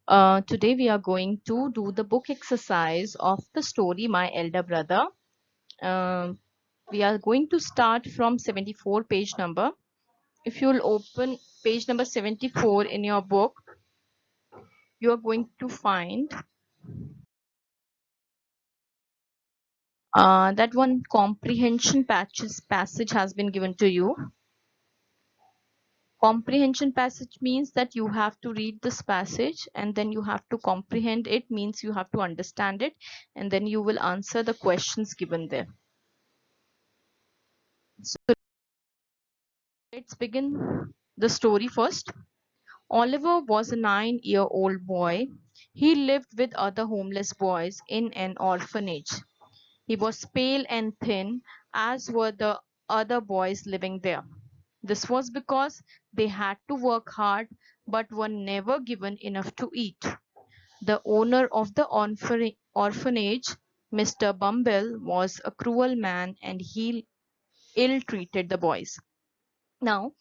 Today we are going to do the book exercise of the story My Elder Brother. We are going to start from 74 page number. If you'll open page number 74 in your book, you are going to find that one comprehension passage has been given to you. Comprehension passage means that you have to read this passage and then you have to comprehend it, means you have to understand it, and then you will answer the questions given there. So let's begin the story first. Oliver was a 9-year-old boy. He lived with other homeless boys in an orphanage. He was pale and thin, as were the other boys living there. This was because they had to work hard but were never given enough to eat. The owner of the orphanage, Mr. Bumble, was a cruel man and he ill treated the boys. Now,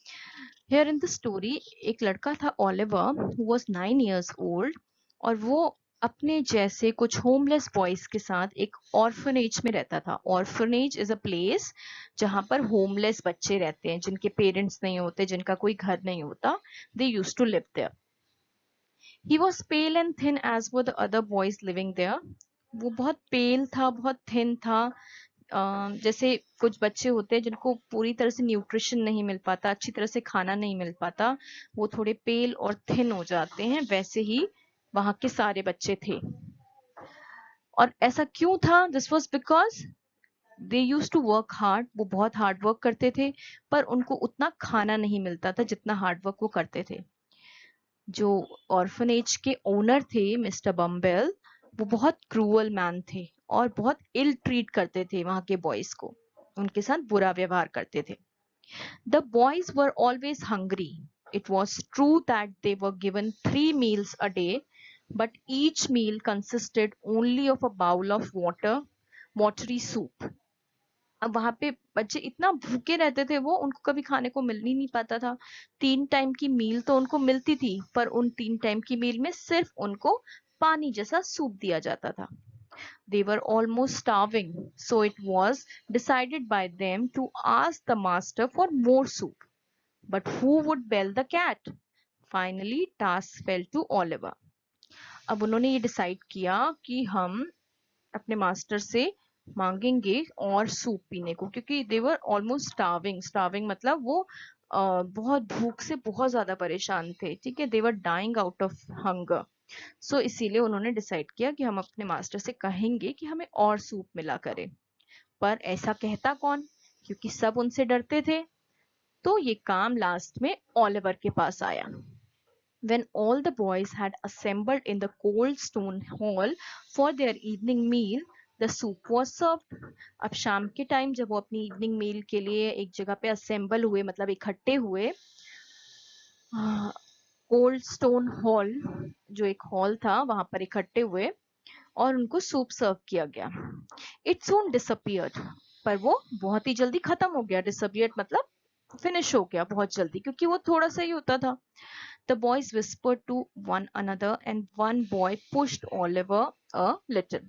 here in the story, एक लड़का था Oliver who was 9 years old और वो अपने जैसे कुछ homeless boys के साथ एक ऑर्फनेज में रहता था. ऑर्फनेज इज अ प्लेस जहां पर होमलेस बच्चे रहते हैं, जिनके पेरेंट्स नहीं होते, जिनका कोई घर नहीं होता. They used to live there. He was pale and thin as were the other boys living there. वो बहुत पेल था, बहुत थिन था. जैसे कुछ बच्चे होते हैं जिनको पूरी तरह से न्यूट्रिशन नहीं मिल पाता, अच्छी तरह से खाना नहीं मिल पाता, वो थोड़े पेल और थिन हो जाते हैं, वैसे ही वहां के सारे बच्चे थे. और ऐसा क्यों था? This was because they use to work hard. वो बहुत हार्ड वर्क करते थे, पर उनको उतना खाना नहीं मिलता था जितना हार्ड वर्क वो करते थे. जो ऑर्फनेज के ओनर थे, मिस्टर बम्बेल, वो बहुत क्रूअल मैन थे और बहुत इल ट्रीट करते थे वहां के बॉयज को. उनके साथ बुरा व्यवहार करते थे. The boys were always hungry. It was true that they were given 3 meals a day, but each meal consisted only of a bowl of watery soup. अब वहां पे बच्चे इतना भूखे रहते थे, वो उनको कभी खाने को मिल ही नहीं पाता था. 3 टाइम की मील तो उनको मिलती थी, पर उन 3 टाइम की मील में सिर्फ उनको पानी जैसा सूप दिया जाता था. They were almost starving, so it was decided by them to ask the master for more soup. But who would bail the cat? Finally, task fell to Oliver. अब उन्होंने ये डिसाइड किया कि हम अपने मास्टर से मांगेंगे और सूप पीने को, क्योंकि दे वर ऑलमोस्ट स्टार्विंग. स्टार्विंग मतलब वो बहुत भूख से बहुत ज्यादा परेशान थे. ठीक है, they were dying out of hunger. So इसीलिए उन्होंने डिसाइड किया कि हम अपने मास्टर से कहेंगे कि हमें और सूप मिला करे. पर ऐसा कहता कौन, क्योंकि सब उनसे डरते थे. तो ये काम लास्ट में ओलिवर के पास आया. When all the boys had assembled in the cold stone hall for their evening meal, the soup was served. अब शाम के टाइम जब वो अपनी इवनिंग मील के लिए एक जगह पे असेंबल हुए, मतलब इकट्ठे हुए, कोल्ड स्टोन हॉल जो एक हॉल था वहां पर इकट्ठे हुए और उनको सूप सर्व किया गया. It soon disappeared. पर वो बहुत ही जल्दी खत्म हो गया. डिसअपियर्ड मतलब फिनिश हो गया बहुत जल्दी, क्योंकि वो थोड़ा सा ही होता था. The boys whispered to one another and one boy pushed Oliver a little.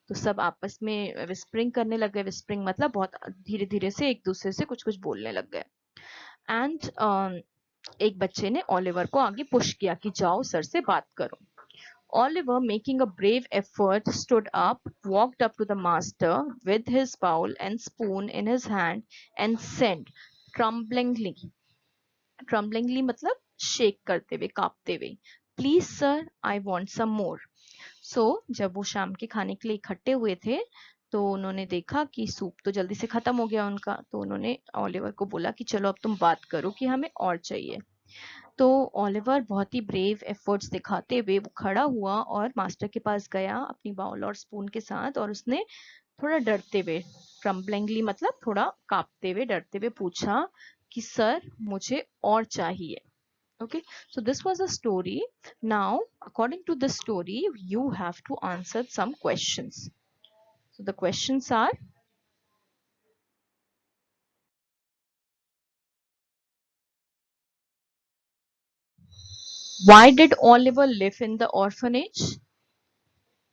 तो सब आपस में विस्परिंग करने लग गए. विस्परिंग मतलब बहुत धीरे धीरे से एक दूसरे से कुछ कुछ बोलने लग गए. एंड एक बच्चे ने ओलिवर को आगे पुश किया कि जाओ सर से बात करो. Oliver, making a brave effort, stood up, walked up to the master with his bowl and spoon in his hand, and said, tremblingly, ट्रम्बलिंगली मतलब शेक करते हुए, कांपते हुए, please sir, I want some more. So जब वो शाम के खाने के लिए इकट्ठे हुए थे, तो उन्होंने देखा कि सूप तो जल्दी से खत्म हो गया उनका. तो उन्होंने ओलिवर को बोला कि चलो अब तुम बात करो कि हमें और चाहिए. तो ओलिवर बहुत ही ब्रेव एफर्ट्स दिखाते हुए वो खड़ा हुआ और मास्टर के पास गया अपनी बाउल और स्पून के साथ, और उसने थोड़ा डरते हुए, ट्रम्बलिंगली मतलब थोड़ा कांपते हुए, डरते हुए पूछा कि सर मुझे और चाहिए. Okay, so this was a story. Now, according to this story, you have to answer some questions. So the questions are: Why did Oliver live in the orphanage?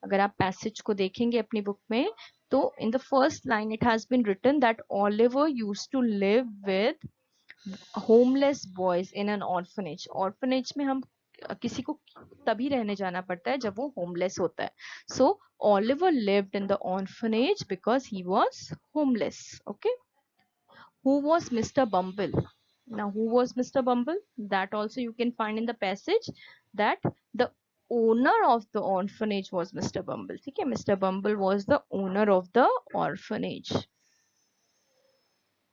अगर आप पैसेज को देखेंगे अपनी बुक में तो in the first line it has been written that Oliver used to live with homeless boys in an orphanage. Orphanage में हम किसी को तभी रहने जाना पड़ता है जब वो होमलेस होता है. So Oliver lived in the orphanage because he was homeless. Okay. Who was Mr. Bumble? Now, who was Mr. Bumble? That also you can find in the passage that the owner of the orphanage was Mr. Bumble. Okay, Mr. Bumble was the owner of the orphanage.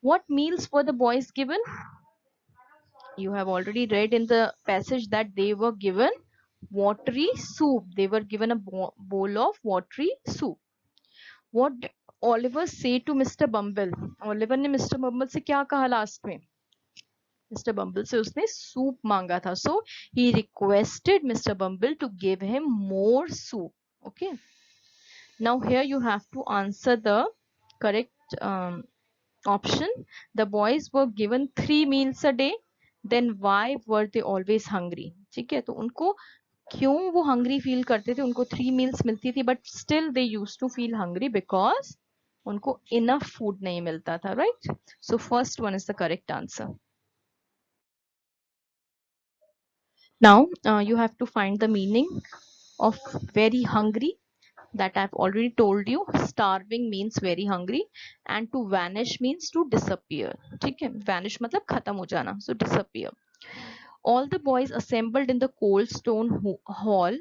What meals were the boys given? You have already read in the passage that they were given watery soup. They were given a bowl of watery soup. What did Oliver say to Mr. Bumble? Oliver ने Mr. Bumble से क्या कहा last में? Mr. Bumble से उसने soup मांगा था. So he requested Mr. Bumble to give him more soup. Okay. Now here you have to answer the correct option. The boys were given 3 meals a day. Then why were they always hungry? ठीक है. तो उनको क्यों वो hungry feel करते थे? उनको 3 meals मिलती थी but still they used to feel hungry because उनको enough food नहीं मिलता था. Right? So first one is the correct answer. Now you have to find the meaning of very hungry. That I've already told you. Starving means very hungry and to vanish means to disappear. ठीक है. Vanish मतलब खत्म हो जाना. So disappear. All the boys assembled in the cold stone hall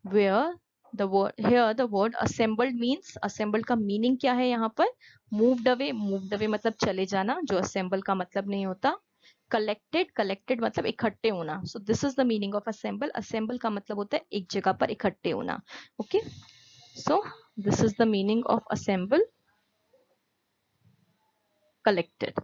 where the word assembled means assembled का meaning क्या है यहाँ पर? Moved away मतलब चले जाना जो assemble का मतलब नहीं होता. collected मतलब इकट्ठे होना. So this is the meaning of assemble का मतलब होता है एक जगह पर इकट्ठे होना. Okay. So this is the meaning of assemble, collected.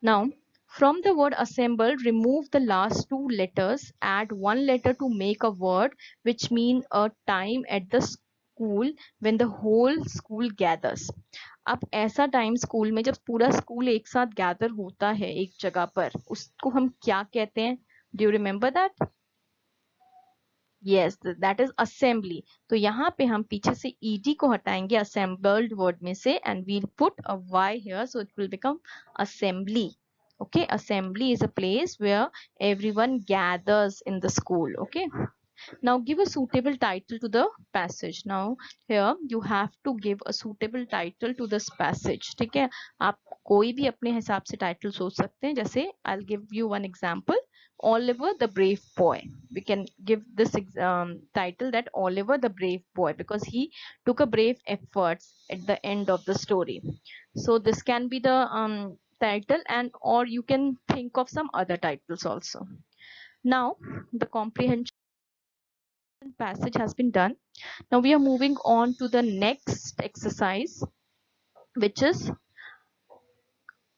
Now from the word assemble, remove the last 2 letters, add 1 letter to make a word which mean a time at the school when the whole school gathers. अब ऐसा time school में जब पूरा school एक साथ gather होता है एक जगह पर, उसको हम क्या कहते हैं? Do you remember that? Yes, that is assembly. तो यहाँ पे हम पीछे से ed को हटाएंगे assembled word में से and we'll put a y here so it will become assembly. Okay, assembly is a place where everyone gathers in the school. Okay. Now give a suitable title to the passage. Now here you have to give a suitable title to this passage. ठीक है. आप कोई भी अपने हिसाब से title सोच सकते हैं. जैसे I'll give you one example. Oliver the brave boy. We can give this title that Oliver the brave boy because he took a brave efforts at the end of the story. So this can be the title and or you can think of some other titles also. Now the comprehension passage has been done. Now we are moving on to the next exercise, which is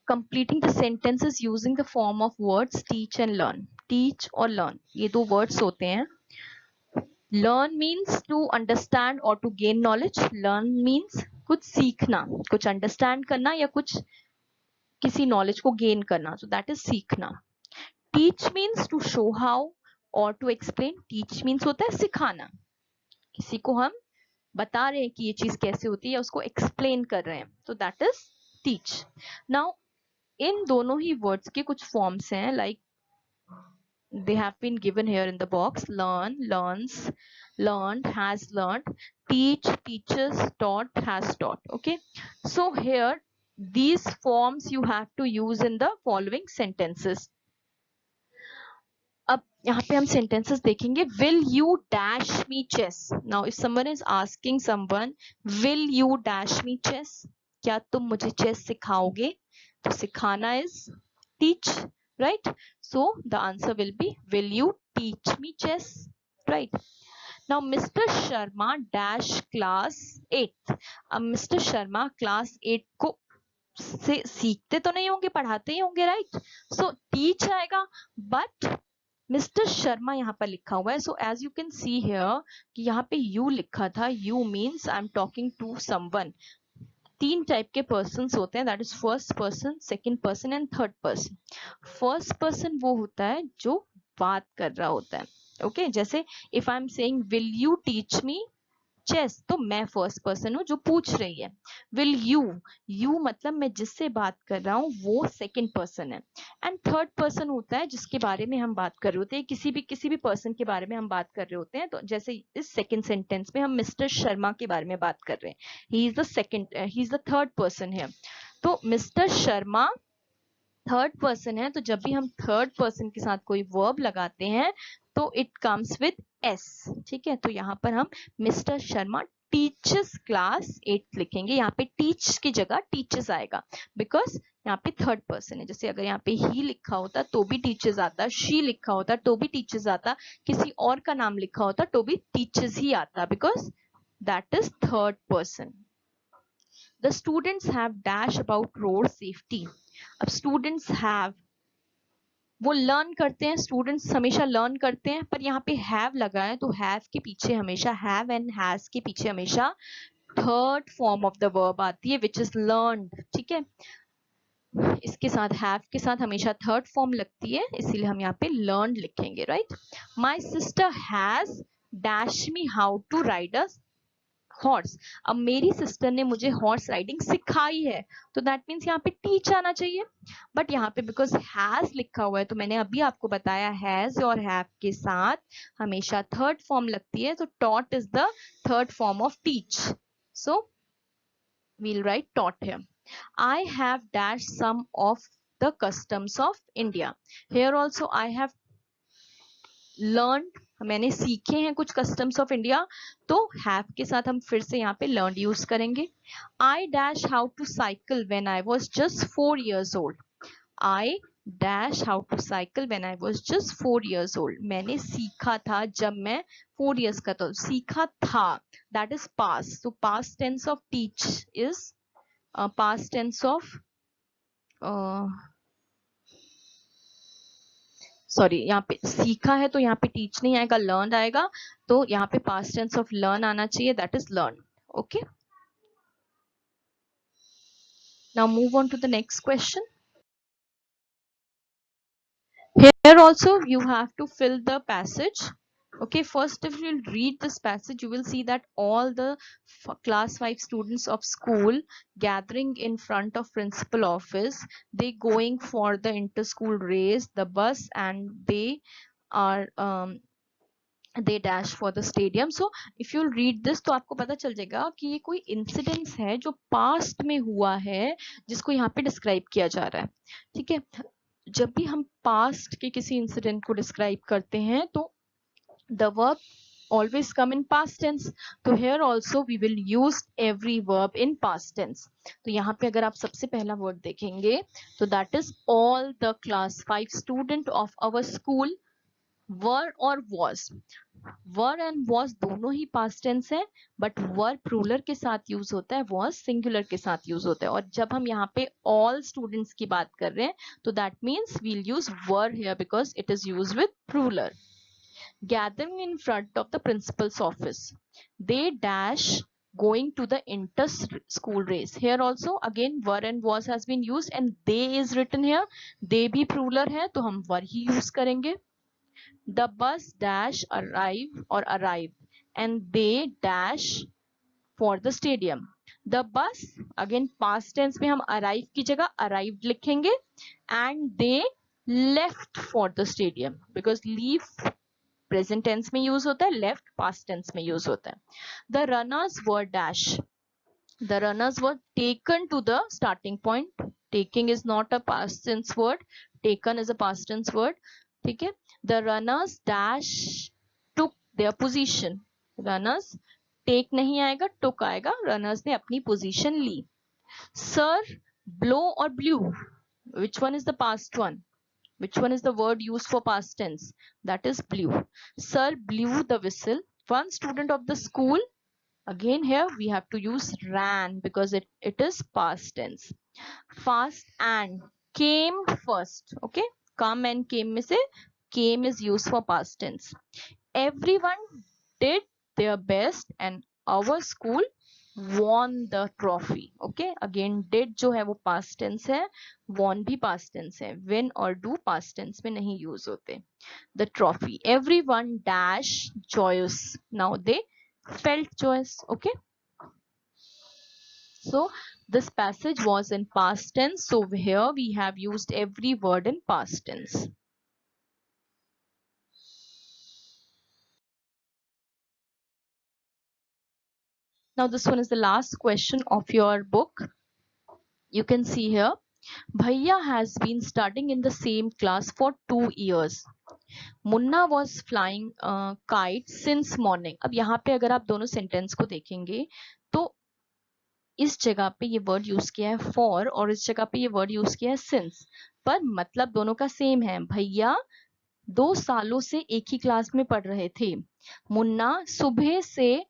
completing the sentences using the form of words teach and learn. Teach or learn, ये दो words होते हैं. Learn means to understand or to gain knowledge. Learn means कुछ सीखना, कुछ understand करना या कुछ किसी knowledge को gain करना. So that is सीखना. Teach means to show how or to explain. Teach means होता है सिखाना. किसी को हम बता रहे हैं कि ये चीज कैसे होती है, उसको एक्सप्लेन कर रहे हैं. तो that is teach. Now in दोनों ही वर्ड्स के कुछ फॉर्म्स हैं, like they have been given here in the box. Learn, learns, learned, has learned. Teach, teaches, taught, has taught. Okay, so here these forms you have to use in the following sentences. अब यहाँ पे हम sentences देखेंगे. Will you dash me chess? Now if someone is asking someone, will you dash me chess? क्या तुम मुझे chess सिखाओगे? तो सिखाना is teach, right? So the answer will be, will you teach me chess? Right? Now Mr. Sharma dash class 8. अब Mr. Sharma class 8 को से सीखते तो नहीं होंगे, पढ़ाते ही होंगे, राइट? सो टीच आएगा, बट मिस्टर शर्मा यहाँ पर लिखा हुआ है. So as you can see here कि यहाँ पे यू लिखा था. You means I am talking to someone. 3 type के पर्सन होते हैं, that is first person, second person and third person. First person वो होता है जो बात कर रहा होता है. ओके, जैसे if I am saying will you teach me chess, तो मैं फर्स्ट पर्सन हूँ जो पूछ रही है. विल यू, यू मतलब मैं जिससे बात कर रहा हूँ वो सेकंड पर्सन है. एंड थर्ड पर्सन होता है जिसके बारे में हम बात कर रहे होते हैं, किसी भी पर्सन के बारे में हम बात कर रहे होते हैं. तो जैसे इस सेकंड सेंटेंस में हम मिस्टर शर्मा के बारे में बात कर रहे हैं. He is the third person है. तो मिस्टर शर्मा थर्ड पर्सन है, तो जब भी हम थर्ड पर्सन के साथ कोई वर्ब लगाते हैं तो इट कम्स विद एस. ठीक है, तो यहाँ पर हम मिस्टर शर्मा टीचर्स क्लास 8 लिखेंगे. यहाँ पे टीच की जगह टीचर्स आएगा बिकॉज यहाँ पे थर्ड पर्सन है. जैसे अगर यहाँ पे ही लिखा होता तो भी टीचर्स आता, शी लिखा होता तो भी टीचर्स आता, किसी और का नाम लिखा होता तो भी टीचर्स ही आता, because that is third person. The students have dash about road safety. अब स्टूडेंट्स हैव, वो लर्न करते हैं, स्टूडेंट्स हमेशा लर्न करते हैं, पर यहाँ पे हैव लगा है तो हैव के पीछे हमेशा, हैव एंड हैज के पीछे हमेशा third form of the verb आती है विच इज लर्नड. ठीक है, इसके साथ हैव के साथ हमेशा थर्ड फॉर्म लगती है, इसीलिए हम यहाँ पे लर्न लिखेंगे. Right, my sister has dash me how to ride a horse. अब मेरी सिस्टर ने मुझे हॉर्स राइडिंग सिखाई है, तो दैट मीन्स यहाँ पे टीच आना चाहिए. बट यहाँ पे बिकॉज हैज लिखा हुआ है, तो मैंने अभी आपको बताया हैज और हैव के साथ हमेशा थर्ड फॉर्म लगती है, तो taught is the third form of teach. So we'll write taught here. I have dashed some of the customs of India. Here also I have learned, मैंने सीखे हैं कुछ कस्टम्स ऑफ इंडिया, तो have के साथ हम फिर से यहाँ पे लर्न यूज करेंगे. I dash how to cycle when I was just 4 years old. I dash how to cycle when I was just 4 years old. मैंने सीखा था जब मैं 4 years का, तो सीखा था दैट इज पास्ट. तो past tense of teach is past tense of sorry, यहाँ पे सीखा है तो यहाँ पे टीच नहीं आएगा, लर्न आएगा. तो यहाँ पे पास्ट टेंस ऑफ लर्न आना चाहिए, that is learn. Okay, now move on to the next question. Here also you have to fill the passage. Okay, first if you read this passage, you will see that all the class 5 students of school gathering in front of principal office, they going for the inter-school race, the bus, and they are they dash for the stadium. So if you read this, तो आपको पता चल जाएगा कि ये कोई incidence है जो पास्ट में हुआ है, जिसको यहाँ पे डिस्क्राइब किया जा रहा है. ठीक है, जब भी हम पास्ट के किसी इंसिडेंट को डिस्क्राइब करते हैं तो the verb always come in past tense. तो here also we will use every verb in past tense. तो यहाँ पे अगर आप सबसे पहला वर्ड देखेंगे तो that is all the class 5 student of our school were or was. Were and was दोनों ही पास्ट टेंस है, बट वर प्लूरल के साथ यूज होता है, वॉज सिंगुलर के साथ यूज होता है. और जब हम यहाँ पे ऑल स्टूडेंट्स की बात कर रहे हैं तो that means we'll use were here because it is use with plural. Gathering in front of the principal's office, they dash going to the inter school race. Here also again were and was has been used and they is written here. they भी plural है तो हम were he use करेंगे. The bus dash arrive or arrived and they dash for the stadium. The bus again past tense में हम arrive की जगह arrived लिखेंगे and they left for the stadium because leave present tense में use होता है, left past tense में use होता है. The runners were dash. The runners were taken to the starting point. Taking is not a past tense word. Taken is a past tense word. ठीक है, the runners dash took their position. runners take नहीं आएगा, took आएगा, runners ने अपनी position Lee. Sir blow or blew, which one is the past one? Which one is the word used for past tense? That is blew. Sir blew the whistle. One student of the school, again here we have to use ran because it is past tense. Fast and came first. Okay, come and came में से came is used for past tense. Everyone did their best and our school won the trophy. Okay, again did जो है वो past tense है, won भी past tense है, win और do past tense में नहीं use होते. The trophy, everyone dash joyous, now they felt joyous. Okay, so this passage was in past tense, so here we have used every word in past tense. Now this one is the last question of your book. You can see here, Bhaiya has been studying in the same class for 2 years. Munna was flying kite since morning. अब यहाँ पे अगर आप दोनों sentence को देखेंगे तो इस जगह पे ये वर्ड यूज किया है फॉर और इस जगह पे ये वर्ड यूज किया है सिंस, पर मतलब दोनों का सेम है. भैया 2 सालों से एक ही क्लास में पढ़ रहे थे. मुन्ना सुबह से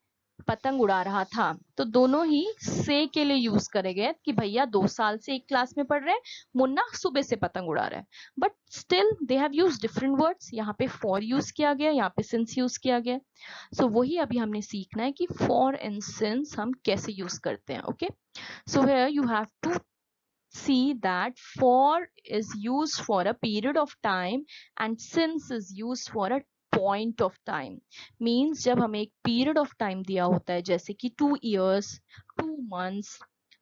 पतंग उड़ा रहा था. तो दोनों ही से के लिए यूज करे गए कि भैया 2 साल से एक क्लास में पढ़ रहे हैं, मुन्ना सुबह से पतंग उड़ा रहा है. But still they have use different words. यहाँ पे फॉर यूज किया गया, यहाँ पे सिंस यूज किया गया. सो वही अभी हमने सीखना है कि फॉर एंड सिंस हम कैसे यूज करते हैं. Okay, so here you have to see that for is used for a period of time and since is used for a point of time. Means जब हमें एक period of time दिया होता है जैसे कि 2 years, 2 months,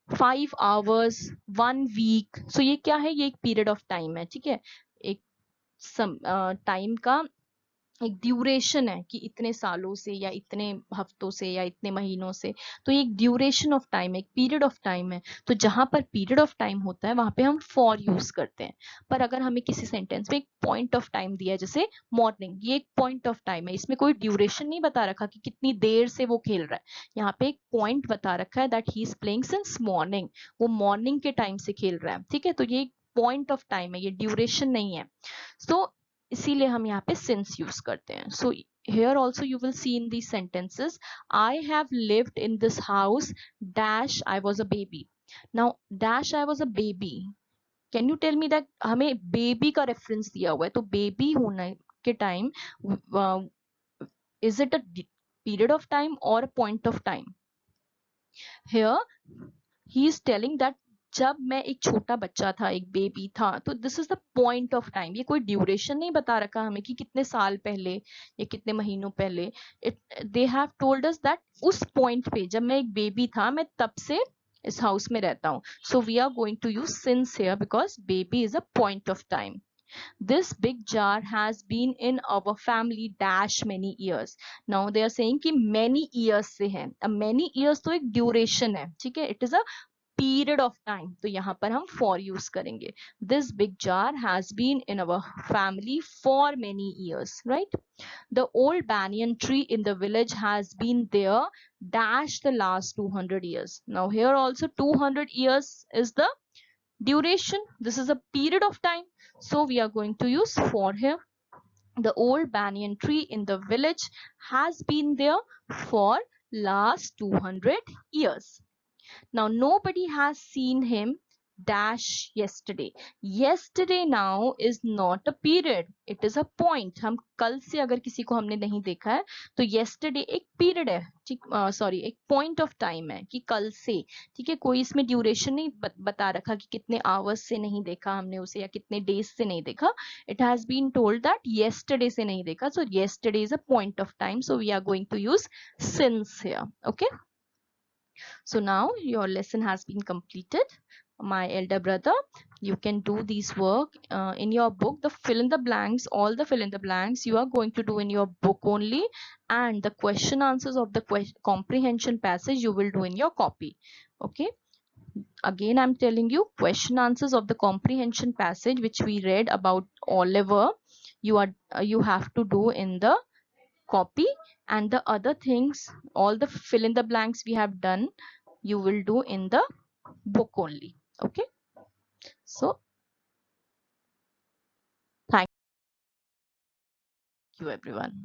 5 hours, 1 week, so ये क्या है, ये एक period of time है. ठीक है, एक टाइम का एक ड्यूरेशन है कि इतने सालों से या इतने हफ्तों से या इतने महीनों से. तो ये एक ड्यूरेशन ऑफ टाइम है, एक पीरियड ऑफ टाइम है. तो जहां पर पीरियड ऑफ टाइम होता है वहां पे हम फॉर यूज करते हैं. पर अगर हमें किसी सेंटेंस में एक पॉइंट ऑफ टाइम दिया है जैसे मॉर्निंग, ये एक पॉइंट ऑफ टाइम है, इसमें कोई ड्यूरेशन नहीं बता रखा कि कितनी देर से वो खेल रहा है. यहाँ पे एक पॉइंट बता रखा है that he is playing since morning, वो मॉर्निंग के टाइम से खेल रहा है. ठीक है, तो ये पॉइंट ऑफ टाइम है, ये ड्यूरेशन नहीं है. सो इसीलिए हम यहाँ पे since यूज करते हैं. सो here also you will see in these sentences, I have lived in this house dash I was a baby. Now dash I was a baby, can you tell me that हमें baby का reference दिया हुआ है, तो baby होने के time is it a period of time or a point of time? Here he is telling that जब मैं एक छोटा बच्चा था, एक बेबी था, तो this is the point of time. ये कोई ड्यूरेशन नहीं बता रखा हमें कि कितने साल पहले या कितने महीनों पहले. They have told us that उस पॉइंट पे जब मैं एक बेबी था, मैं तब से इस हाउस में रहता हूँ. So we are going to use since here because baby is a point of time. This big jar has been in our family dash many years. Now they are saying कि many years से है. अब many years तो एक duration है. ठीक है, it is a period of time, तो यहाँ पर हम for यूज करेंगे. This big jar has been in our family for many years, right? The old banyan tree in the village has been there dash the last 200 years. Now here also 200 years is the duration. This is a period of time, so we are going to use for here. The old banyan tree in the village has been there for last 200 years. Now nobody has seen him dash yesterday. Yesterday now is not a period, it is a point. हम कल से अगर किसी को हमने नहीं देखा है तो yesterday एक period है, ठीक, सॉरी एक point of time है कि कल से. ठीक है, कोई इसमें duration नहीं बता रखा कि कितने hours से नहीं देखा हमने उसे या कितने days से नहीं देखा. It has been told that yesterday से नहीं देखा, so yesterday is a point of time, so we are going to use since here. Okay, so now your lesson has been completed. My elder brother, you can do these work in your book. The fill in the blanks, all the fill in the blanks you are going to do in your book only, and the question answers of the comprehension passage you will do in your copy. Okay, again I'm telling you, question answers of the comprehension passage which we read about Oliver, you have to do in the copy, and the other things, all the fill in the blanks we have done, you will do in the book only. Okay, so thank you everyone.